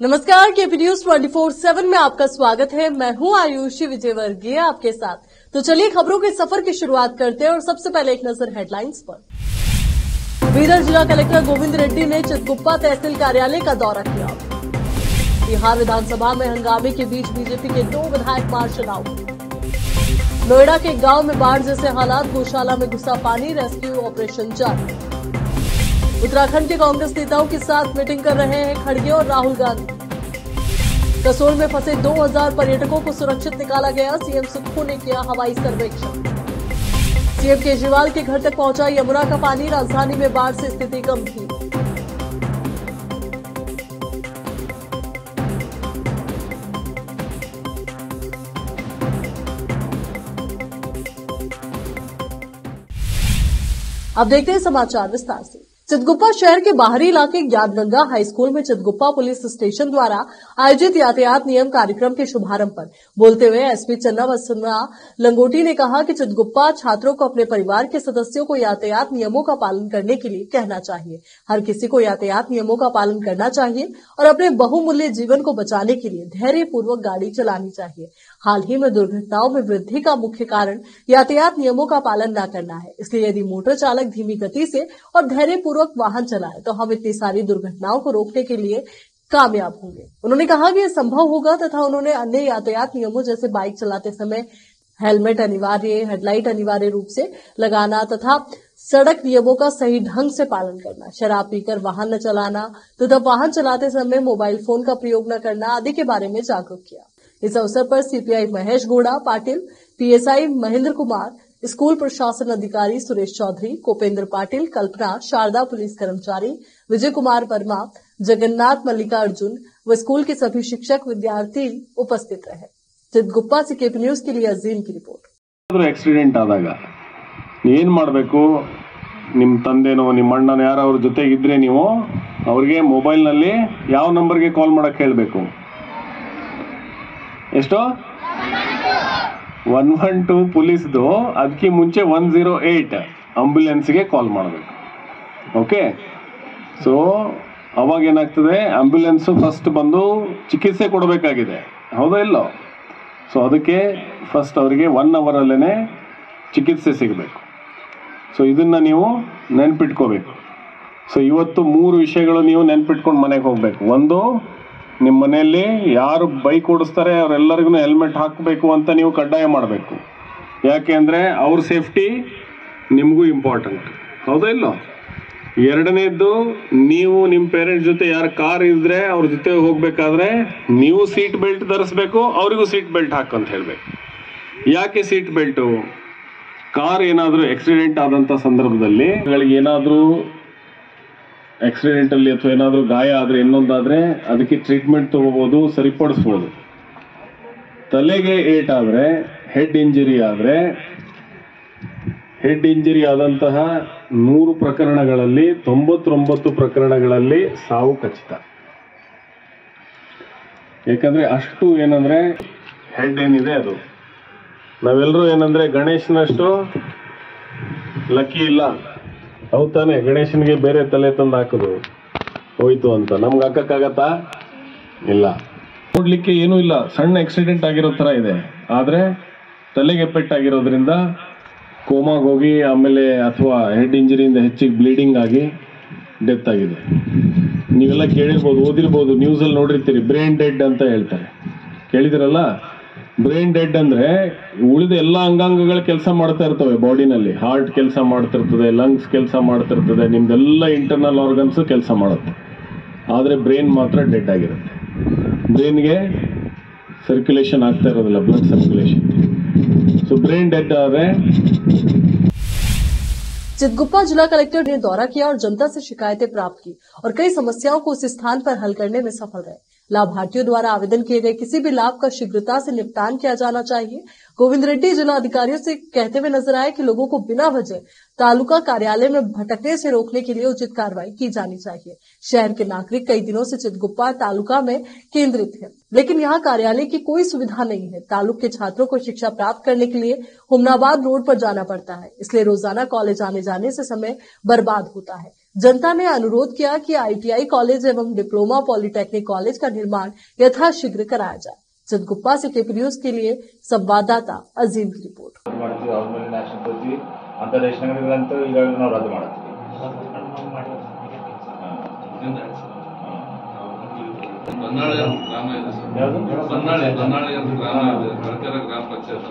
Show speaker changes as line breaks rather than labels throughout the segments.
नमस्कार, KP news 24/7 में आपका स्वागत है। मैं हूं आयुषी विजयवर्गीय आपके साथ। तो चलिए खबरों के सफर की शुरुआत करते हैं और सबसे पहले एक नजर हेडलाइंस पर। बीदर जिला कलेक्टर गोविंद रेड्डी ने चितगुप्पा तहसील कार्यालय का दौरा किया। बिहार विधानसभा में हंगामे के बीच बीजेपी के 2 विधायक मार्शल आउट। नोएडा के गांव में बाढ़ जैसे हालात, गौशाला में घुसा पानी, रेस्क्यू ऑपरेशन जारी। उत्तराखंड के कांग्रेस नेताओं के साथ मीटिंग कर रहे हैं खड़गे और राहुल गांधी। कसोल में फंसे 2000 पर्यटकों को सुरक्षित निकाला गया, सीएम सुक्खू ने किया हवाई सर्वेक्षण। सीएम केजरीवाल के घर तक पहुंचा यमुना का पानी, राजधानी में बाढ़ से स्थिति गंभीर। अब देखते हैं समाचार विस्तार से। चितगुप्पा शहर के बाहरी इलाके ज्ञानगंगा हाई स्कूल में चितगुप्पा पुलिस स्टेशन द्वारा आयोजित यातायात नियम कार्यक्रम के शुभारंभ पर बोलते हुए एसपी चन्ना वसन्ना लंगोटी ने कहा कि चितगुप्पा छात्रों को अपने परिवार के सदस्यों को यातायात नियमों का पालन करने के लिए कहना चाहिए। हर किसी को यातायात नियमों का पालन करना चाहिए और अपने बहुमूल्य जीवन को बचाने के लिए धैर्यपूर्वक गाड़ी चलानी चाहिए। हाल ही में दुर्घटनाओं में वृद्धि का मुख्य कारण यातायात नियमों का पालन न करना है, इसलिए यदि मोटर चालक धीमी गति से और धैर्यपूर्वक वाहन चलाए तो हम इतनी सारी दुर्घटनाओं को रोकने के लिए कामयाब होंगे। उन्होंने कहा कि यह संभव होगा तथा उन्होंने अन्य यातायात नियमों जैसे बाइक चलाते समय हेलमेट अनिवार्य, हेडलाइट अनिवार्य रूप से लगाना तथा सड़क नियमों का सही ढंग से पालन करना, शराब पीकर वाहन न चलाना तथा वाहन चलाते समय मोबाइल फोन का प्रयोग न करना आदि के बारे में जागरूक किया। इस अवसर पर CPI Mahesh Gowda Patil, PSI Mahendra Kumar, school प्रशासन अधिकारी सुरेश चौधरी, कोपेंद्र पाटिल, कल्पना, शारदा पुलिस कर्मचारी, विजय कुमार वर्मा, जगन्नाथ मल्लिकार्जुन व स्कूल के सभी शिक्षक विद्यार्थी उपस्थित रहे। चितगुप्पा से केपी न्यूज के लिए अजीम की रिपोर्ट।
एक्सीडेंट आದಾಗ ಏನು ಮಾಡಬೇಕು, ನಿಮ್ಮ ತಂದೆನೋ ನಿಮ್ಮ ಅಣ್ಣನೋ ಯಾರು ಅವರ ಜೊತೆಗಿದ್ರೆ ನೀವು ಅವರಿಗೆ ಮೊಬೈಲ್ ನಲ್ಲಿ ಯಾವ ನಂಬರ್ಗೆ ಕಾಲ್ ಮಾಡಕ್ಕೆ ಹೇಳಬೇಕು? ಎಷ್ಟು? 112 ಪೊಲೀಸ್ದು, ಅದಕ್ಕೆ ಮುಂಚೆ 108 ಆಂಬ್ಯುಲೆನ್ಸ್ಗೆ ಕಾಲ್ ಮಾಡಬೇಕು. ಓಕೆ, ಸೊ ಅವಾಗ ಏನಾಗ್ತದೆ, ಆಂಬ್ಯುಲೆನ್ಸ್ ಫಸ್ಟ್ ಬಂದು ಚಿಕಿತ್ಸೆ ಕೊಡಬೇಕಾಗಿದೆ, ಹೌದಾ ಇಲ್ಲೋ? ಸೊ ಅದಕ್ಕೆ ಫಸ್ಟ್ ಅವರಿಗೆ 1 ಅವರಲ್ಲೇ ಚಿಕಿತ್ಸೆ ಸಿಗಬೇಕು. ಸೊ ಇದನ್ನ ನೀವು ನೆನ್ಪಿಟ್ಕೋಬೇಕು. ಸೊ ಇವತ್ತು 3 ವಿಷಯಗಳು ನೀವು ನೆನ್ಪಿಟ್ಕೊಂಡು ಮನೆಗೆ ಹೋಗ್ಬೇಕು. ಒಂದು, ನಿಮ್ಮ ಮನೆಯಲ್ಲಿ ಯಾರು ಬೈಕ್ ಓಡಿಸ್ತಾರೆ ಅವರೆಲ್ಲರಿಗೂ ಹೆಲ್ಮೆಟ್ ಹಾಕಬೇಕು ಅಂತ ನೀವು ಕಡ್ಡಾಯ ಮಾಡಬೇಕು. ಯಾಕೆ ಅಂದರೆ ಅವ್ರ ಸೇಫ್ಟಿ ನಿಮಗೂ ಇಂಪಾರ್ಟೆಂಟ್, ಹೌದಾ ಇಲ್ಲೋ? ಎರಡನೇದ್ದು, ನೀವು ನಿಮ್ಮ ಪೇರೆಂಟ್ಸ್ ಜೊತೆ ಯಾರು ಕಾರ್ ಇದ್ರೆ ಅವ್ರ ಜೊತೆ ಹೋಗ್ಬೇಕಾದ್ರೆ ನೀವು ಸೀಟ್ ಬೆಲ್ಟ್ ಧರಿಸ್ಬೇಕು, ಅವರಿಗೂ ಸೀಟ್ ಬೆಲ್ಟ್ ಹಾಕಂತ ಹೇಳಬೇಕು. ಯಾಕೆ ಸೀಟ್ ಬೆಲ್ಟು? ಕಾರ್ ಏನಾದರೂ ಆಕ್ಸಿಡೆಂಟ್ ಆದಂಥ ಸಂದರ್ಭದಲ್ಲಿ ಏನಾದರೂ ಆಕ್ಸಿಡೆಂಟ್ ಅಲ್ಲಿ ಅಥವಾ ಏನಾದರೂ ಗಾಯ ಆದರೆ, ಇನ್ನೊಂದಾದ್ರೆ ಅದಕ್ಕೆ ಟ್ರೀಟ್ಮೆಂಟ್ ತಗೋಬಹುದು, ಸರಿಪಡಿಸ್ಬೋದು. ತಲೆಗೆ ಏಟಾದರೆ, ಹೆಡ್ ಇಂಜರಿ ಆದರೆ, ಹೆಡ್ ಇಂಜರಿ ಆದಂತಹ 100 ಪ್ರಕರಣಗಳಲ್ಲಿ 99 ಪ್ರಕರಣಗಳಲ್ಲಿ ಸಾವು ಖಚಿತ. ಯಾಕಂದ್ರೆ ಅಷ್ಟು ಏನಂದ್ರೆ ಹೆಡ್ ಏನಿದೆ ಅದು, ನಾವೆಲ್ಲರೂ ಏನಂದ್ರೆ ಗಣೇಶನಷ್ಟು ಲಕ್ಕಿ ಇಲ್ಲ, ಹೌದು ತಾನೆ? ಗಣೇಶನಿಗೆ ಬೇರೆ ತಲೆ ತಂದು ಹಾಕೋದು ಹೋಯ್ತು ಅಂತ ನಮ್ಗೆ ಹಾಕಕ್ಕಾಗತ್ತಾ? ಇಲ್ಲ. ನೋಡ್ಲಿಕ್ಕೆ ಏನೂ ಇಲ್ಲ, ಸಣ್ಣ ಆಕ್ಸಿಡೆಂಟ್ ಆಗಿರೋ ತರ ಇದೆ, ಆದ್ರೆ ತಲೆಗೆ ಪೆಟ್ಟಾಗಿರೋದ್ರಿಂದ ಕೋಮಾಗ ಹೋಗಿ ಆಮೇಲೆ ಅಥವಾ ಹೆಡ್ ಇಂಜರಿಯಿಂದ ಹೆಚ್ಚಿಗೆ ಬ್ಲೀಡಿಂಗ್ ಆಗಿ ಡೆತ್ ಆಗಿದೆ. ನೀವೆಲ್ಲ ಕೇಳಿರ್ಬೋದು, ಓದಿರ್ಬೋದು, ನ್ಯೂಸಲ್ಲಿ ನೋಡಿರ್ತೀರಿ, ಬ್ರೈನ್ ಡೆಡ್ ಅಂತ ಹೇಳ್ತಾರೆ. ಕೇಳಿದಿರಲ್ಲ? ಬ್ರೈನ್ ಡೆಡ್ ಅಂದ್ರೆ ಉಳಿದ ಎಲ್ಲ ಅಂಗಾಂಗಗಳು ಕೆಲಸ ಮಾಡ್ತಾ ಇರ್ತವೆ ಬಾಡಿನಲ್ಲಿ. ಹಾರ್ಟ್ ಕೆಲಸ ಮಾಡ್ತಿರ್ತದೆ, ಲಂಗ್ಸ್ ಕೆಲಸ ಮಾಡ್ತಿರ್ತದೆ, ನಿಮ್ದೆಲ್ಲ ಇಂಟರ್ನಲ್ ಆರ್ಗನ್ಸ್ ಕೆಲಸ ಮಾಡುತ್ತೆ, ಆದ್ರೆ ಬ್ರೈನ್ ಮಾತ್ರ ಡೆಡ್ ಆಗಿರುತ್ತೆ. ಬ್ರೈನ್ಗೆ ಸರ್ಕ್ಯುಲೇಷನ್ ಆಗ್ತಾ ಇರೋದಿಲ್ಲ, blood circulation. So brain dead आवे।
चितगुप्पा जिला कलेक्टर ने दौरा किया और जनता से शिकायतें प्राप्त की और कई समस्याओं को उस स्थान पर हल करने में सफल रहे। लाभार्थियों द्वारा आवेदन किए गए किसी भी लाभ का शीघ्रता से निपटान किया जाना चाहिए। गोविंद रेड्डी जिला अधिकारियों से कहते हुए नजर आए कि लोगों को बिना वजह तालुका कार्यालय में भटकने से रोकने के लिए उचित कार्रवाई की जानी चाहिए। शहर के नागरिक कई दिनों से चितगुप्पा तालुका में केंद्रित है, लेकिन यहाँ कार्यालय की कोई सुविधा नहीं है। तालुक के छात्रों को शिक्षा प्राप्त करने के लिए हुमनाबाद रोड पर जाना पड़ता है, इसलिए रोजाना कॉलेज आने जाने से समय बर्बाद होता है। जनता ने अनुरोध किया कि ITI कॉलेज एवं डिप्लोमा पॉलिटेक्निक कॉलेज का निर्माण यथाशीघ्र कराया जाए। चितगुप्पा से KP न्यूज के लिए संवाददाता अजीम की रिपोर्ट।
ಗ್ರಾಮ ಪಂಚಾಯತ್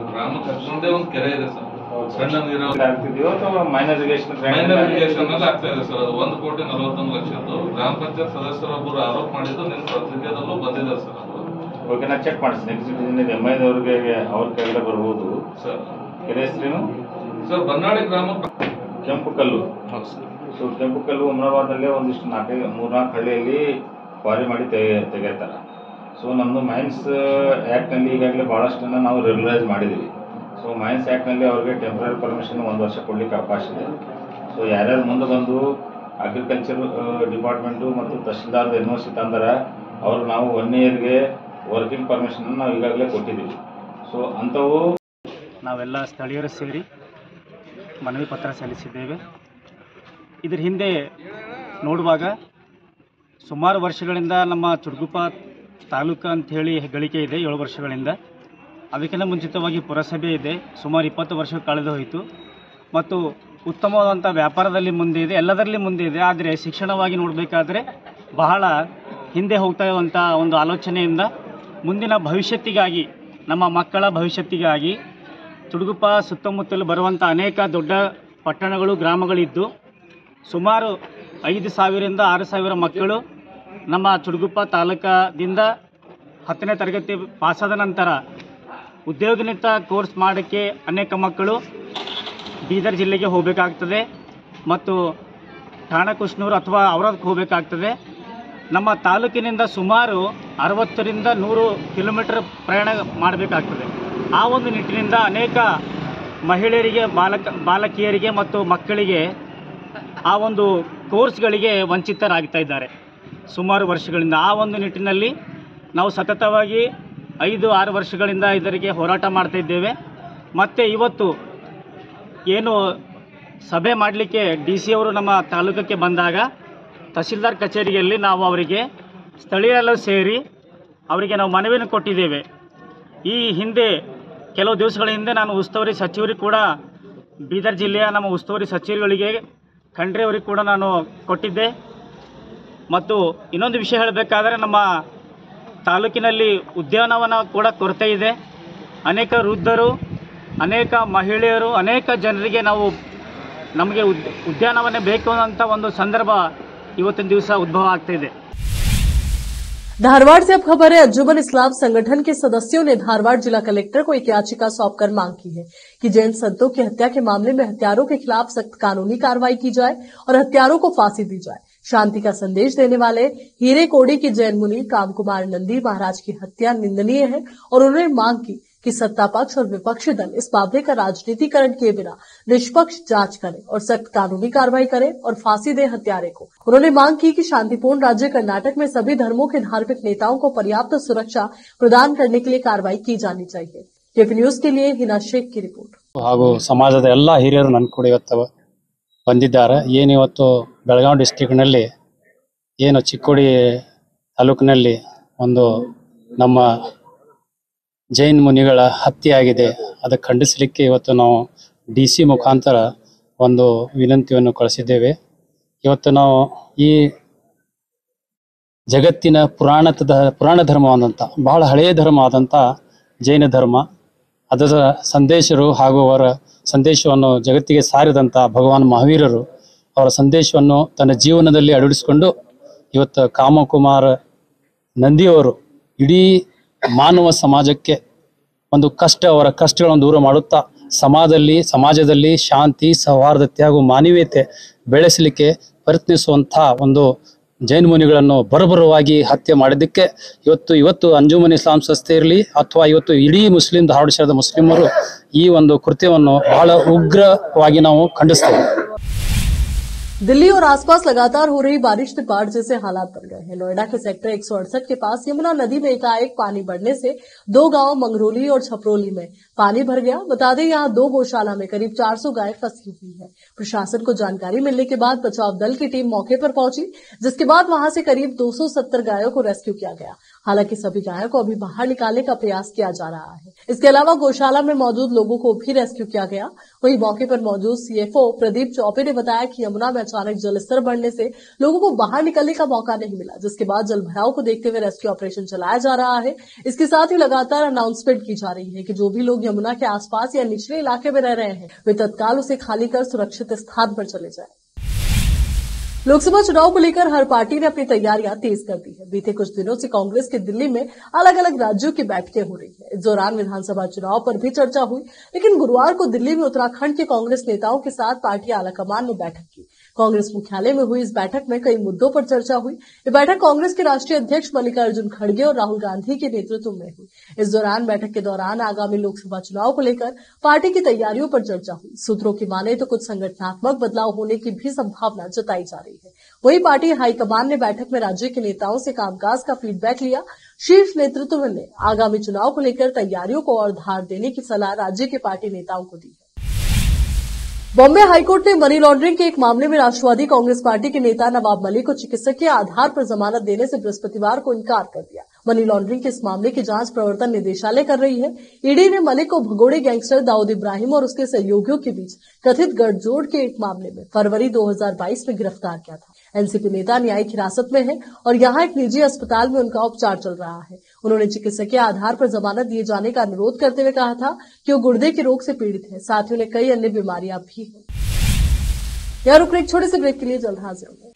ಗ್ರಾಮ ಕಟ್ಕೊಂಡೇ ಒಂದು ಕೆರೆ ಇದೆ ಸರ್, ಸಣ್ಣ ನೀರಾವರಿ ಆಗ್ತಿದೆಯೋ ಅಥವಾ ಮೈನರ್ ಇರಿಗೇಷನ್ ಆಗ್ತಾ ಇದೆ ಸರ್. ಅದು 1,41,00,000 ಗ್ರಾಮ ಪಂಚಾಯತ್ ಸದಸ್ಯರೊಬ್ಬರು ಆರೋಪ ಮಾಡಿದ್ದು ನಿನ್ನ ಪತ್ರಿಕೆದಲ್ಲೂ ಬಂದಿದೆ ಸರ್. ಅದು ಓಕೆ, ನಾ ಚೆಕ್ ಮಾಡಿಸ್ತೀನಿ. ಎಕ್ಸಿಕ್ಯೂಟಿವ್ MIದವ್ರಿಗೆ ಅವ್ರ ಕೆಳಗಡೆ ಬರ್ಬೋದು ಸರ್. ಕೆರೆ ಹೆಸರೇನು ಸರ್? ಬನ್ನಾಳಿ ಗ್ರಾಮ ಕೆಂಪುಕಲ್ಲು. ಸೊ ಕೆಂಪುಕಲ್ಲು ಉಮ್ರಾಬಾದಲ್ಲೇ ಒಂದಿಷ್ಟು 3-4 ಹಳ್ಳಿಯಲ್ಲಿ ಕ್ವಾರಿ ಮಾಡಿ ತೆಗೆಯುತ್ತಾರೆ. ಸೊ ನಮ್ಮದು ಮೈನ್ಸ್ ಆ್ಯಕ್ಟ್ನಲ್ಲಿ ಈಗಾಗಲೇ ಭಾಳಷ್ಟನ್ನು ನಾವು ರೆಗ್ಯುಲರೈಸ್ ಮಾಡಿದ್ದೀವಿ. ಸೊ ಮೈನ್ಸ್ ಆ್ಯಕ್ಟ್ನಲ್ಲಿ ಅವ್ರಿಗೆ ಟೆಂಪ್ರರಿ ಪರ್ಮಿಷನ್ 1 ವರ್ಷ ಕೊಡಲಿಕ್ಕೆ ಅವಕಾಶ ಇದೆ. ಸೊ ಯಾರ್ಯಾರು ಮುಂದೆ ಬಂದು ಅಗ್ರಿಕಲ್ಚರ್ ಡಿಪಾರ್ಟ್ಮೆಂಟು ಮತ್ತು ತಹಶೀಲ್ದಾರ್ದು NOC ತಂದರೆ ಅವರು ನಾವು 1 ಇಯರ್ಗೆ ವರ್ಕಿಂಗ್ ಪರ್ಮಿಷನ್ ನಾವು ಈಗಾಗಲೇ ಕೊಟ್ಟಿದ್ದೀವಿ. ಸೊ ಅಂಥವು
ನಾವೆಲ್ಲ ಸ್ಥಳೀಯರು ಸೇರಿ ಮನವಿ ಪತ್ರ ಸಲ್ಲಿಸಿದ್ದೇವೆ. ಇದರ ಹಿಂದೆ ನೋಡುವಾಗ ಸುಮಾರು ವರ್ಷಗಳಿಂದ ನಮ್ಮ ಚಿಟಗುಪ್ಪ ತಾಲೂಕು ಅಂಥೇಳಿ ಹೆಗ್ಗಳಿಕೆ ಇದೆ, 7 ವರ್ಷಗಳಿಂದ. ಅದಕ್ಕಿಂತ ಮುಂಚಿತವಾಗಿ ಪುರಸಭೆ ಇದೆ, ಸುಮಾರು 20 ವರ್ಷ ಕಳೆದು ಹೋಯಿತು. ಮತ್ತು ಉತ್ತಮವಾದಂಥ ವ್ಯಾಪಾರದಲ್ಲಿ ಮುಂದೆ ಇದೆ, ಎಲ್ಲದರಲ್ಲಿ ಮುಂದೆ ಇದೆ. ಆದರೆ ಶಿಕ್ಷಣವಾಗಿ ನೋಡಬೇಕಾದ್ರೆ ಬಹಳ ಹಿಂದೆ ಹೋಗ್ತಾ ಇರುವಂಥ ಒಂದು ಆಲೋಚನೆಯಿಂದ ಮುಂದಿನ ಭವಿಷ್ಯತ್ತಿಗಾಗಿ, ನಮ್ಮ ಮಕ್ಕಳ ಭವಿಷ್ಯತ್ತಿಗಾಗಿ ಚಿಟಗುಪ್ಪ ಸುತ್ತಮುತ್ತಲು ಬರುವಂಥ ಅನೇಕ ದೊಡ್ಡ ಪಟ್ಟಣಗಳು, ಗ್ರಾಮಗಳಿದ್ದು ಸುಮಾರು 5,000ರಿಂದ 6,000 ಮಕ್ಕಳು ನಮ್ಮ ಚಿಟಗುಪ್ಪ ತಾಲೂಕದಿಂದ 10ನೇ ತರಗತಿ ಪಾಸಾದ ನಂತರ ಉದ್ಯೋಗನಿತ ಕೋರ್ಸ್ ಮಾಡೋಕ್ಕೆ ಅನೇಕ ಮಕ್ಕಳು ಬೀದರ್ ಜಿಲ್ಲೆಗೆ ಹೋಗಬೇಕಾಗ್ತದೆ ಮತ್ತು ಠಾಣಾ ಕುಷ್ನೂರು ಅಥವಾ ಔರಾದಕ್ಕೆ ಹೋಗಬೇಕಾಗ್ತದೆ. ನಮ್ಮ ತಾಲೂಕಿನಿಂದ ಸುಮಾರು 60ರಿಂದ 100 ಕಿಲೋಮೀಟರ್ ಪ್ರಯಾಣ ಮಾಡಬೇಕಾಗ್ತದೆ. ಆ ಒಂದು ನಿಟ್ಟಿನಿಂದ ಅನೇಕ ಮಹಿಳೆಯರಿಗೆ, ಬಾಲಕಿಯರಿಗೆ ಮತ್ತು ಮಕ್ಕಳಿಗೆ ಆ ಒಂದು ಕೋರ್ಸ್ಗಳಿಗೆ ವಂಚಿತರಾಗ್ತಾ ಇದ್ದಾರೆ ಸುಮಾರು ವರ್ಷಗಳಿಂದ. ಆ ಒಂದು ನಿಟ್ಟಿನಲ್ಲಿ ನಾವು ಸತತವಾಗಿ 5-6 ವರ್ಷಗಳಿಂದ ಇದರಿಗೆ ಹೋರಾಟ ಮಾಡ್ತಾ ಇದ್ದೇವೆ. ಮತ್ತು ಇವತ್ತು ಏನು ಸಭೆ ಮಾಡಲಿಕ್ಕೆ DC ಅವರು ನಮ್ಮ ತಾಲೂಕಕ್ಕೆ ಬಂದಾಗ ತಹಶೀಲ್ದಾರ್ ಕಚೇರಿಯಲ್ಲಿ ನಾವು ಅವರಿಗೆ ಸ್ಥಳೀಯರೆಲ್ಲ ಸೇರಿ ಅವರಿಗೆ ನಾವು ಮನವಿಯನ್ನು ಕೊಟ್ಟಿದ್ದೇವೆ. ಈ ಹಿಂದೆ ಕೆಲವು ದಿವಸಗಳ ಹಿಂದೆ ನಾನು ಉಸ್ತುವಾರಿ ಸಚಿವರಿಗೆ ಕೂಡ, ಬೀದರ್ ಜಿಲ್ಲೆಯ ನಮ್ಮ ಉಸ್ತುವಾರಿ ಸಚಿವರುಗಳಿಗೆ, ಖಂಡ್ರೆ ಅವರಿಗೆ ಕೂಡ ನಾನು ಕೊಟ್ಟಿದ್ದೆ. ಮತ್ತು ಇನ್ನೊಂದು ವಿಷಯ ಹೇಳಬೇಕಾದ್ರೆ ನಮ್ಮ ತಾಲೂಕಿನಲ್ಲಿ ಉದ್ಯಾನವನ ಕೂಡ ಕೊರತೆ ಇದೆ. ಅನೇಕ ವೃದ್ಧರು, ಅನೇಕ ಮಹಿಳೆಯರು, ಅನೇಕ ಜನರಿಗೆ ನಮಗೆ ಉದ್ಯಾನವನ ಬೇಕು ಅಂತ ಒಂದು ಸಂದರ್ಭ ಇವತ್ತಿನ ದಿವಸ ಉದ್ಭವ ಆಗ್ತಾ ಇದೆ.
धारवाड़ से अब खबर है। अंजुमन इस्लाम संगठन के सदस्यों ने धारवाड़ जिला कलेक्टर को एक याचिका सौंपकर मांग की है कि जैन संतों की हत्या के मामले में हत्यारों के खिलाफ सख्त कानूनी कार्रवाई की जाए और हत्यारों को फांसी दी जाए। शांति का संदेश देने वाले हीरे कोड़ी की जैन मुनि काम कुमार नंदी महाराज की हत्या निंदनीय है और उन्होंने मांग की कि सत्ता पक्ष और विपक्षी दल इस मामले का राजनीतिकरण किए बिना निष्पक्ष जांच करें और सख्त कानूनी कार्रवाई करें और फांसी दे हत्यारे को। उन्होंने मांग की कि शांतिपूर्ण राज्य कर्नाटक में सभी धर्मों के धार्मिक नेताओं को पर्याप्त सुरक्षा प्रदान करने के लिए कार्रवाई की जानी चाहिए। KP न्यूज के लिए हिना शेख की रिपोर्ट।
ಹಾಗೂ ಸಮಾಜದ ಎಲ್ಲ ಹಿರಿಯರು ನನ್ನ ಕೂಡ ಇವತ್ತು ಬಂದಿದ್ದಾರೆ. ಏನಿವತ್ತು ಬೆಳಗಾವಿ ಡಿಸ್ಟ್ರಿಕ್ಟ್ನಲ್ಲಿ ಏನು ಚಿಕ್ಕೋಡಿ ತಾಲೂಕಿನಲ್ಲಿ ಒಂದು ನಮ್ಮ ಜೈನ್ ಮುನಿಗಳ ಹತ್ಯೆ ಆಗಿದೆ, ಅದಕ್ಕೆ ಖಂಡಿಸಲಿಕ್ಕೆ ಇವತ್ತು ನಾವು DC ಮುಖಾಂತರ ಒಂದು ವಿನಂತಿಯನ್ನು ಕಳಿಸಿದ್ದೇವೆ. ಇವತ್ತು ನಾವು ಈ ಜಗತ್ತಿನ ಪುರಾಣ ಧರ್ಮವಾದಂಥ, ಬಹಳ ಹಳೆಯ ಧರ್ಮ ಆದಂಥ ಜೈನ ಧರ್ಮ, ಅದರ ಸಂದೇಶರು ಹಾಗೂ ಅವರ ಸಂದೇಶವನ್ನು ಜಗತ್ತಿಗೆ ಸಾರಿದಂಥ ಭಗವಾನ್ ಮಹಾವೀರರು ಅವರ ಸಂದೇಶವನ್ನು ತನ್ನ ಜೀವನದಲ್ಲಿ ಅಳವಡಿಸಿಕೊಂಡು ಇವತ್ತು ಕಾಮಕುಮಾರ ನಂದಿಯವರು ಇಡೀ ಮಾನವ ಸಮಾಜಕ್ಕೆ ಒಂದು ಅವರ ಕಷ್ಟಗಳನ್ನು ದೂರ ಮಾಡುತ್ತಾ ಸಮಾಜದಲ್ಲಿ ಶಾಂತಿ, ಸೌಹಾರ್ದತೆ ಹಾಗೂ ಮಾನವೀಯತೆ ಬೆಳೆಸಲಿಕ್ಕೆ ಪ್ರಯತ್ನಿಸುವಂಥ ಒಂದು ಜೈನ ಮುನಿಗಳನ್ನು ಬರಬರವಾಗಿ ಹತ್ಯೆ ಮಾಡಿದ್ದಕ್ಕೆ ಇವತ್ತು ಅಂಜುಮನ್ ಇಸ್ಲಾಂ ಸಂಸ್ಥೆ ಇರಲಿ ಅಥವಾ ಇವತ್ತು ಇಡೀ ಧಾರವಾಡ ಶಹರದ ಮುಸ್ಲಿಮರು ಈ ಒಂದು ಕೃತ್ಯವನ್ನು ಬಹಳ ಉಗ್ರವಾಗಿ ನಾವು ಖಂಡಿಸ್ತೇವೆ.
दिल्ली और आसपास लगातार हो रही बारिश से बाढ़ जैसे हालात बन गए हैं। नोएडा के सेक्टर 168 के पास यमुना नदी में एकाएक पानी बढ़ने से 2 गांव मंगरोली और छपरोली में पानी भर गया। बता दें, यहां 2 गौशाला में करीब 400 गाय फंसी हुई है। प्रशासन को जानकारी मिलने के बाद बचाव दल की टीम मौके पर पहुंची, जिसके बाद वहां से करीब 270 गायों को रेस्क्यू किया गया। हालांकि सभी गायों को अभी बाहर निकालने का प्रयास किया जा रहा है। इसके अलावा गौशाला में मौजूद लोगों को भी रेस्क्यू किया गया। वहीं मौके पर मौजूद सीएफओ प्रदीप चौबे ने बताया कि यमुना में अचानक जलस्तर बढ़ने से लोगों को बाहर निकलने का मौका नहीं मिला, जिसके बाद जलभराव को देखते हुए रेस्क्यू ऑपरेशन चलाया जा रहा है। इसके साथ ही लगातार अनाउंसमेंट की जा रही है कि जो भी लोग यमुना के आसपास या निचले इलाके में रह रहे हैं, वे तत्काल उसे खाली कर सुरक्षित स्थान पर चले जाएं। लोकसभा चुनाव को लेकर हर पार्टी ने अपनी तैयारियां तेज कर दी है। बीते कुछ दिनों से कांग्रेस के दिल्ली में अलग अलग राज्यों की बैठकें हो रही है। इस दौरान विधानसभा चुनाव पर भी चर्चा हुई, लेकिन गुरुवार को दिल्ली में उत्तराखंड के कांग्रेस नेताओं के साथ पार्टी आलाकमान ने बैठक की। कांग्रेस मुख्यालय में हुई इस बैठक में कई मुद्दों पर चर्चा हुई। ये बैठक कांग्रेस के राष्ट्रीय अध्यक्ष मल्लिकार्जुन खड़गे और राहुल गांधी के नेतृत्व में हुई। इस दौरान बैठक के दौरान आगामी लोकसभा चुनाव को लेकर पार्टी की तैयारियों पर चर्चा हुई। सूत्रों की माने तो कुछ संगठनात्मक बदलाव होने की भी संभावना जताई जा रही है। वहीं पार्टी हाईकमान ने बैठक में राज्य के नेताओं से कामकाज का फीडबैक लिया। शीर्ष नेतृत्व ने आगामी चुनाव को लेकर तैयारियों को और धार देने की सलाह राज्य के पार्टी नेताओं को दी है। बॉम्बे हाईकोर्ट ने मनी लॉन्ड्रिंग के एक मामले में राष्ट्रवादी कांग्रेस पार्टी के नेता नवाब मलिक को चिकित्सकीय आधार पर जमानत देने से बृहस्पतिवार को इनकार कर दिया। मनी लॉन्ड्रिंग के इस मामले की जांच प्रवर्तन निदेशालय कर रही है। ईडी ने मलिक को भगोड़े गैंगस्टर दाऊद इब्राहिम और उसके सहयोगियों के बीच कथित गठजोड़ के एक मामले में फरवरी 2022 में गिरफ्तार किया था। एनसीपी नेता न्यायिक हिरासत में है और यहां एक निजी अस्पताल में उनका उपचार चल रहा है। उन्होंने चिकित्सकीय आधार पर जमानत दिए जाने का अनुरोध करते हुए कहा था कि वो गुर्दे के रोग से पीड़ित है, साथ ही उन्हें कई अन्य बीमारियां भी हैं। यह रुक एक छोटे से ब्रेक के लिए जल्द हाजिर होंगे।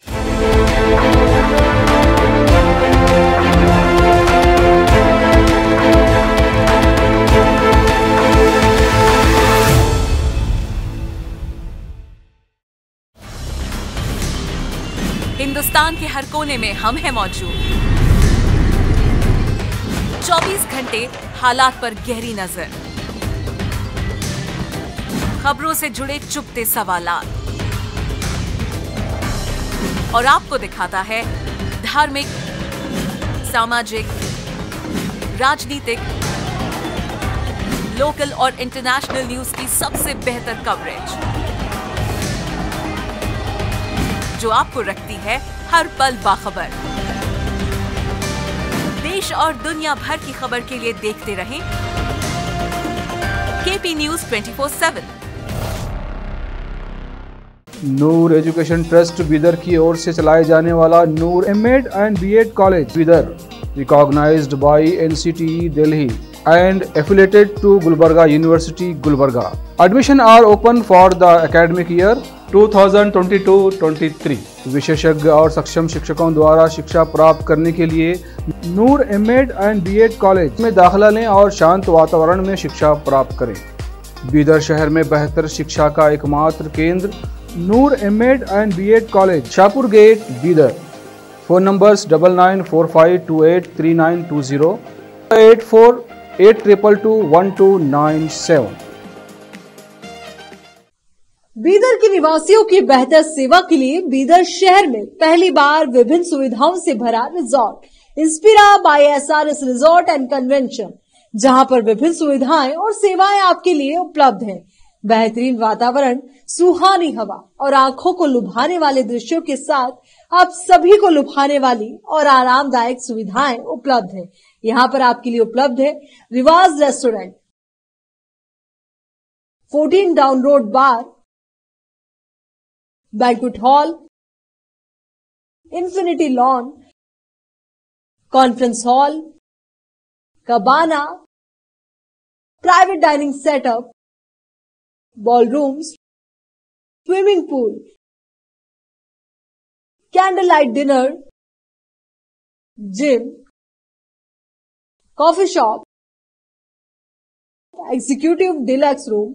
हिंदुस्तान के हर कोने में हम हैं मौजूद। 24 घंटे हालात पर गहरी नजर, खबरों से जुड़े चुपते सवालात और आपको दिखाता है धार्मिक, सामाजिक, राजनीतिक, लोकल और इंटरनेशनल न्यूज की सबसे बेहतर कवरेज, जो आपको रखती है हर पल बाखबर। देश और दुनिया भर की खबर के लिए देखते रहें KP news 24/7।
Noor education trust Bidar की ओर से चलाए जाने वाला Noor MEd and BEd college Bidar, recognised by NCTE Delhi and affiliated to Gulbarga University, Gulbarga. Admission are open for the academic year 2022-23. विशेषज्ञ और सक्षम शिक्षकों द्वारा शिक्षा प्राप्त करने के लिए नूर एमएड एंड बीएड कॉलेज में दाखिला लें और शांत वातावरण में शिक्षा प्राप्त करें। बीदर शहर में बेहतर शिक्षा का एकमात्र केंद्र Noor MEd and BEd college, Shahpur gate, Bidar. Phone numbers 9945283920, 8482221297।
Bidar के निवासियों की बेहतर सेवा के लिए बीदर शहर में पहली बार विभिन्न सुविधाओं से भरा resort Inspira by SRS resort and convention, जहां पर विभिन्न सुविधाएं और सेवाएं आपके लिए उपलब्ध हैं। बेहतरीन वातावरण, सुहानी हवा और आंखों को लुभाने वाले दृश्यों के साथ आप सभी को लुभाने वाली और आरामदायक सुविधाएं उपलब्ध हैं। यहाँ पर आपके लिए उपलब्ध है Riwaaz restaurant, 14 down road bar, banquet hall, infinity lawn, conference hall, cabana, private dining setup, ballrooms, swimming pool, candle light dinner, gym, coffee shop, executive deluxe room,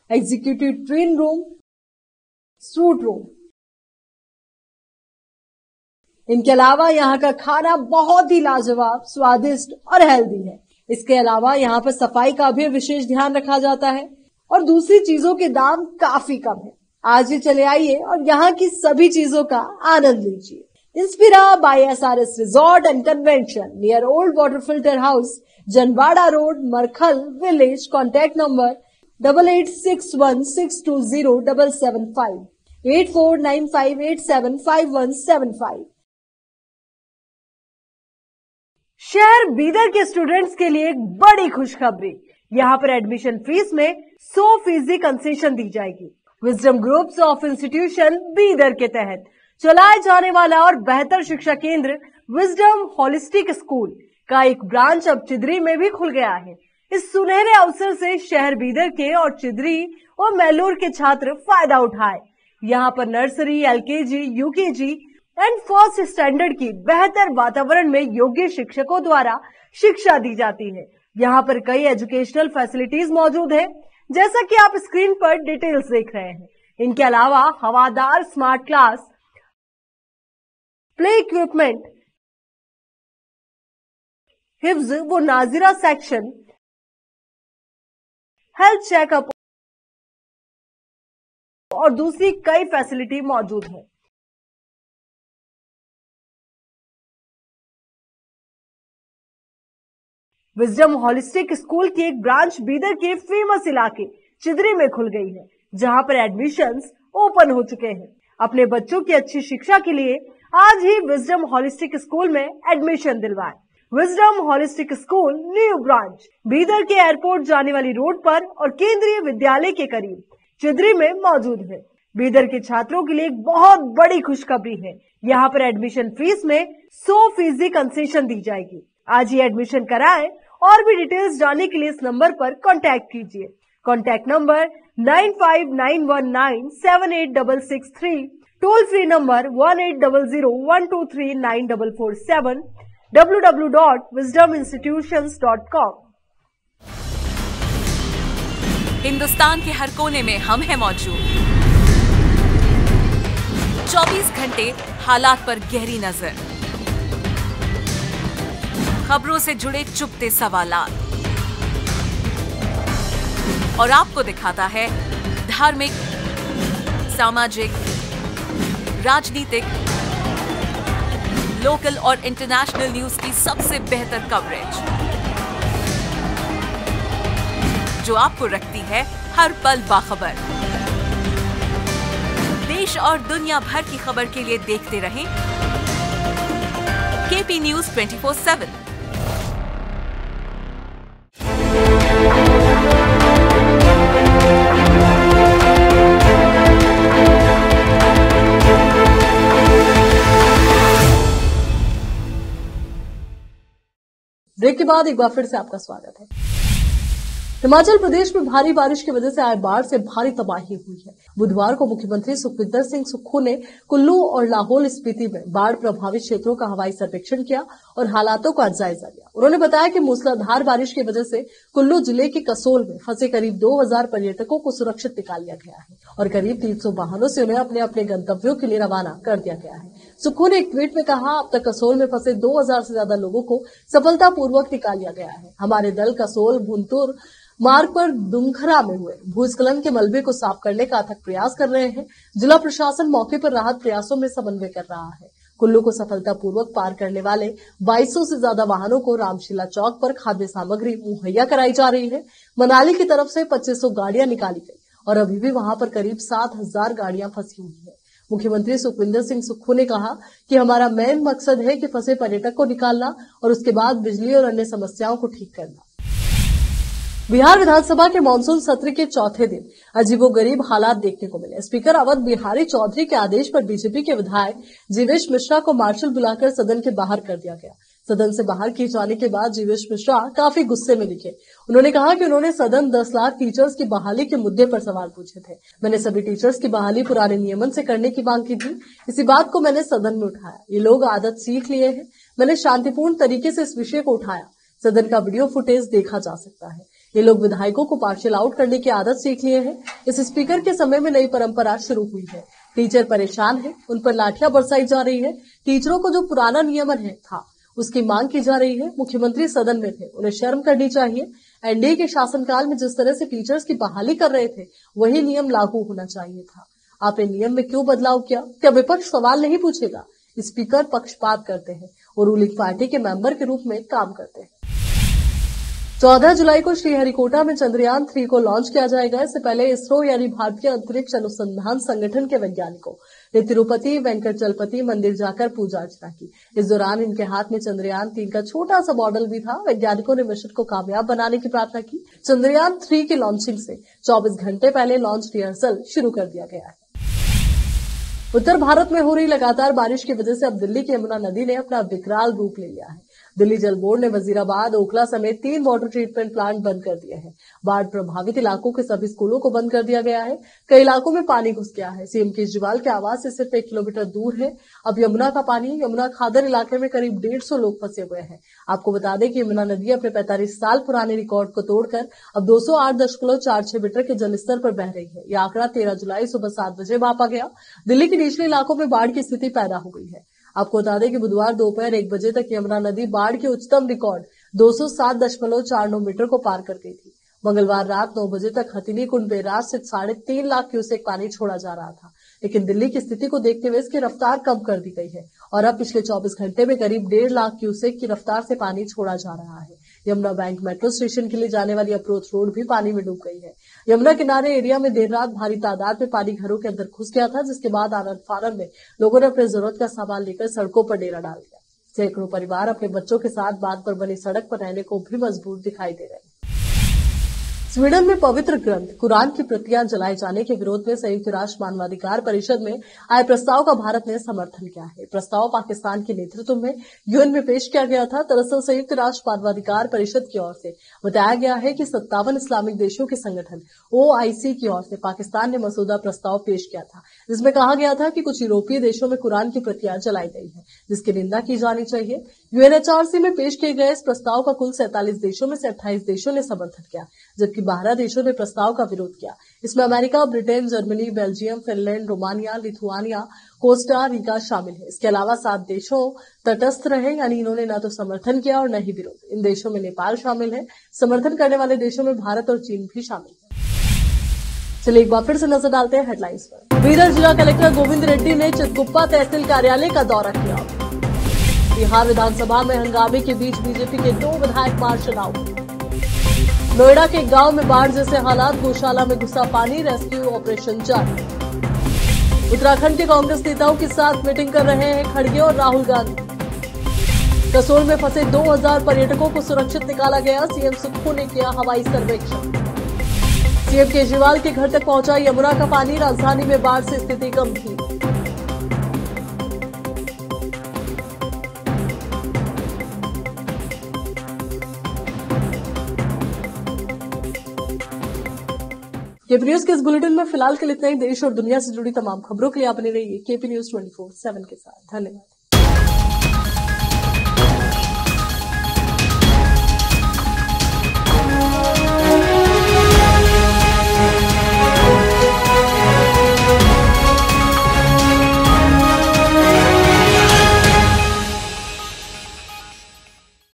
executive twin room, suite room. इनके अलावा यहाँ का खाना बहुत ही लाजवाब, स्वादिष्ट और healthy है। इसके अलावा यहाँ पर सफाई का भी विशेष ध्यान रखा जाता है और दूसरी चीजों के दाम काफी कम है। आज ही चले आइए और यहाँ की सभी चीजों का आनंद लीजिए। Inspira by SRS resort and convention near old water filter house, Janwada road, Markhal village. Contact number 8861620775, 8495875175। शहर बीदर के स्टूडेंट्स के लिए एक बड़ी खुशखबरी। यहाँ पर एडमिशन फीस में 100% कंसेशन दी जाएगी। Wisdom groups of institution Bidar के तहत चलाए जाने वाला और बेहतर शिक्षा केंद्र विजडम होलिस्टिक स्कूल का एक ब्रांच अब चिदरी में भी खुल गया है। इस सुनहरे अवसर से शहर बीदर के और चिदरी और मैलूर के छात्र फायदा उठाए। यहाँ पर nursery, LKG, UKG and first standard की बेहतर वातावरण में योग्य शिक्षकों द्वारा शिक्षा दी जाती है। यहाँ पर कई एजुकेशनल फैसिलिटीज मौजूद है, जैसा कि आप स्क्रीन पर डिटेल्स देख रहे हैं। इनके अलावा हवादार स्मार्ट क्लास, प्ले इक्विपमेंट, हिफ्ज व नाजिरा सेक्शन, हेल्थ चेकअप और दूसरी कई फैसिलिटी मौजूद है। विजडम होलिस्टिक स्कूल की एक ब्रांच बीदर के फेमस इलाके चिदरी में खुल गई है, जहां पर एडमिशंस ओपन हो चुके हैं। अपने बच्चों की अच्छी शिक्षा के लिए आज ही विजडम होलिस्टिक स्कूल में एडमिशन दिलवाएं। Wisdom holistic school new branch Bidar के एयरपोर्ट जाने वाली रोड पर और केंद्रीय विद्यालय के करीब चिदरी में मौजूद है। बीदर के छात्रों के लिए एक बहुत बड़ी खुशखबरी है। यहाँ पर एडमिशन फीस में 100% कंसेशन दी जाएगी। आज ही एडमिशन कराएं और भी डिटेल्स जानने के लिए इस नंबर पर कांटेक्ट कीजिए। Contact number 9591978663, toll free number 1800123947, www.wisdominstitutions.com।
Hindustan के हर कोने में हम हैं मौजूद। 24 घंटे हालात पर गहरी नजर, खबरों से जुड़े चुपते सवालात और आपको दिखाता है धार्मिक, सामाजिक, राजनीतिक, लोकल और इंटरनेशनल न्यूज की सबसे बेहतर कवरेज, जो आपको रखती है हर पल बाखबर। देश और दुनिया भर की खबर के लिए देखते रहें KP News 24/7।
ब्रेक के बाद एक बार फिर से आपका स्वागत है। हिमाचल प्रदेश में भारी बारिश की वजह से आए बाढ़ से भारी तबाही हुई है। बुधवार को मुख्यमंत्री सुखविंदर सिंह सुक्खू ने कुल्लू और लाहौल स्पीति में बाढ़ प्रभावित क्षेत्रों का हवाई सर्वेक्षण किया और हालातों का जायजा लिया। उन्होंने बताया कि मूसलाधार बारिश की वजह से कुल्लू जिले के कसोल में फंसे करीब 2000 पर्यटकों को सुरक्षित निकाल लिया गया है और करीब 300 वाहनों से उन्हें अपने अपने गंतव्यों के लिए रवाना कर दिया गया है। सुक्खू ने एक ट्वीट में कहा, अब तक कसोल में फंसे 2000 से ज्यादा लोगों को सफलतापूर्वक निकाल लिया गया है। हमारे दल कसोल भुंतुर मार्ग पर दुंखरा में हुए भूस्खलन के मलबे को साफ करने का अथक प्रयास कर रहे हैं। जिला प्रशासन मौके पर राहत प्रयासों में समन्वय कर रहा है। कुल्लू को सफलतापूर्वक पार करने वाले 2200 से ज्यादा वाहनों को रामशिला चौक पर खाद्य सामग्री मुहैया कराई जा रही है। मनाली की तरफ से 2500 गाड़ियां निकाली गई और अभी भी वहां पर करीब 7000 गाड़ियां फंसी हुई है। मुख्यमंत्री सुखविंदर सिंह सुक्खू ने कहा कि हमारा मेन मकसद है कि फंसे पर्यटक को निकालना और उसके बाद बिजली और अन्य समस्याओं को ठीक करना। बिहार विधानसभा के मानसून सत्र के चौथे दिन अजीबोगरीब हालात देखने को मिले। स्पीकर अवध बिहारी चौधरी के आदेश पर बीजेपी के विधायक जीवेश मिश्रा को मार्शल बुलाकर सदन के बाहर कर दिया गया। सदन से बाहर किए जाने के बाद जीवेश मिश्रा काफी गुस्से में दिखे। उन्होंने कहा कि उन्होंने सदन 10 लाख टीचर्स की बहाली के मुद्दे पर सवाल पूछे थे। मैंने सभी टीचर्स की बहाली पुराने नियमन से करने की मांग की थी। इसी बात को मैंने सदन में उठाया। ये लोग आदत सीख लिए हैं। मैंने शांतिपूर्ण तरीके से इस विषय को उठाया। सदन का वीडियो फुटेज देखा जा सकता है। ये लोग विधायकों को पार्शियल आउट करने की आदत सीख लिए हैं। इस स्पीकर के समय में नई परंपरा शुरू हुई है। टीचर परेशान है, उन पर लाठियां बरसाई जा रही है। टीचरों को जो पुराना नियमन था उसकी मांग की जा रही है। मुख्यमंत्री सदन में थे, उन्हें शर्म करनी चाहिए। एनडीए के शासनकाल में जिस तरह से टीचर्स की बहाली कर रहे थे वही नियम लागू होना चाहिए था। आपने नियम में क्यों बदलाव किया? क्या विपक्ष सवाल नहीं पूछेगा? स्पीकर पक्षपात करते हैं और रूलिंग पार्टी के मेंबर के रूप में काम करते हैं। 14 जुलाई को श्रीहरिकोटा में चंद्रयान 3 को लॉन्च किया जाएगा। इससे पहले इसरो यानी भारतीय अंतरिक्ष अनुसंधान संगठन के वैज्ञानिकों ने तिरुपति वेंकटचलपति मंदिर जाकर पूजा अर्चना की। इस दौरान इनके हाथ में चंद्रयान 3 का छोटा सा मॉडल भी था। वैज्ञानिकों ने मिशन को कामयाब बनाने की प्रार्थना की। चंद्रयान 3 की लॉन्चिंग से 24 घंटे पहले लॉन्च रिहर्सल शुरू कर दिया गया है। उत्तर भारत में हो रही लगातार बारिश की वजह से अब दिल्ली की यमुना नदी ने अपना विकराल रूप ले लिया है। दिल्ली जल बोर्ड ने वजीराबाद, ओखला समेत 3 वाटर ट्रीटमेंट प्लांट बंद कर दिए हैं। बाढ़ प्रभावित इलाकों के सभी स्कूलों को बंद कर दिया गया है। कई इलाकों में पानी घुस गया है। सीएम केजरीवाल के आवास से सिर्फ 1 किलोमीटर दूर है। अब यमुना का पानी यमुना खादर इलाके में करीब 150 लोग फंसे हुए हैं। आपको बता दें कि यमुना नदी अपने 45 साल पुराने रिकॉर्ड को तोड़कर अब 208.46 मीटर के जलस्तर पर बह रही है। यह आंकड़ा 13 जुलाई सुबह 7 बजे मापा गया। दिल्ली के निचले इलाकों में बाढ़ की स्थिति पैदा हो गई है। आपको बता दें कि बुधवार दोपहर 1 बजे तक यमुना नदी बाढ़ के उच्चतम रिकॉर्ड 207.49 मीटर को पार कर गई थी। मंगलवार रात 9 बजे तक हथिनी कुंड बैराज से 3.5 लाख क्यूसेक पानी छोड़ा जा रहा था, लेकिन दिल्ली की स्थिति को देखते हुए इसकी रफ्तार कम कर दी गई है और अब पिछले 24 घंटे में करीब 1.5 लाख क्यूसेक की रफ्तार से पानी छोड़ा जा रहा है। यमुना बैंक मेट्रो स्टेशन के लिए जाने वाली अप्रोच रोड भी पानी में डूब गई है। यमुना किनारे एरिया में देर रात भारी तादाद में पानी घरों के अंदर घुस गया था, जिसके बाद आनंद फानन में लोगों ने अपनी जरूरत का सामान लेकर सड़कों पर डेरा डाल दिया। सैकड़ों परिवार अपने बच्चों के साथ बांध पर बनी सड़क पर रहने को भी मजबूर दिखाई दे रहे हैं। स्वीडन में पवित्र ग्रंथ कुरान की प्रतियां जलाए जाने के विरोध में संयुक्त राष्ट्र मानवाधिकार परिषद में आए प्रस्ताव का भारत ने समर्थन किया है। प्रस्ताव पाकिस्तान के नेतृत्व में यूएन में पेश किया गया था। दरअसल संयुक्त राष्ट्र मानवाधिकार परिषद की ओर से बताया गया है कि 57 इस्लामिक देशों के संगठन OIC की ओर से पाकिस्तान ने मसौदा प्रस्ताव पेश किया था, जिसमें कहा गया था कि कुछ यूरोपीय देशों में कुरान की प्रतियां जलाई गई है, जिसकी निंदा की जानी चाहिए। UNHRC में पेश किए गए इस प्रस्ताव का कुल 47 देशों में से 28 देशों ने समर्थन किया, जबकि 12 देशों ने प्रस्ताव का विरोध किया। इसमें America, Britain, Germany, Belgium, Finland, Romania, Lithuania, Costa Rica शामिल है। इसके अलावा 7 देशों तटस्थ रहे, यानी इन्होंने न तो समर्थन किया और न ही विरोध। इन देशों में नेपाल शामिल है। समर्थन करने वाले देशों में भारत और चीन भी शामिल है। चलिए एक बार फिर से नजर डालते हैं हेडलाइंस पर। बीदर जिला कलेक्टर गोविंद रेड्डी ने चितगुप्पा तहसील कार्यालय का दौरा किया। बिहार विधानसभा में हंगामे के बीच बीजेपी के 2 विधायक मार्शल आउट। नोएडा के गांव में बाढ़ जैसे हालात, गौशाला में घुसा पानी, रेस्क्यू ऑपरेशन जारी। उत्तराखंड के कांग्रेस नेताओं के साथ मीटिंग कर रहे हैं खड़गे और राहुल गांधी। कसोल में फंसे 2000 पर्यटकों को सुरक्षित निकाला गया। सीएम सुक्खू ने किया हवाई सर्वेक्षण। सीएम केजरीवाल के घर तक पहुंचा यमुना का पानी। राजधानी में बाढ़ से स्थिति गंभीर। केपी न्यूज के इस बुलेटिन में फिलहाल के लिए इतना ही। देश और दुनिया से जुड़ी तमाम खबरों के लिए आप बने रहिए केपी न्यूज 24/7 के साथ। धन्यवाद।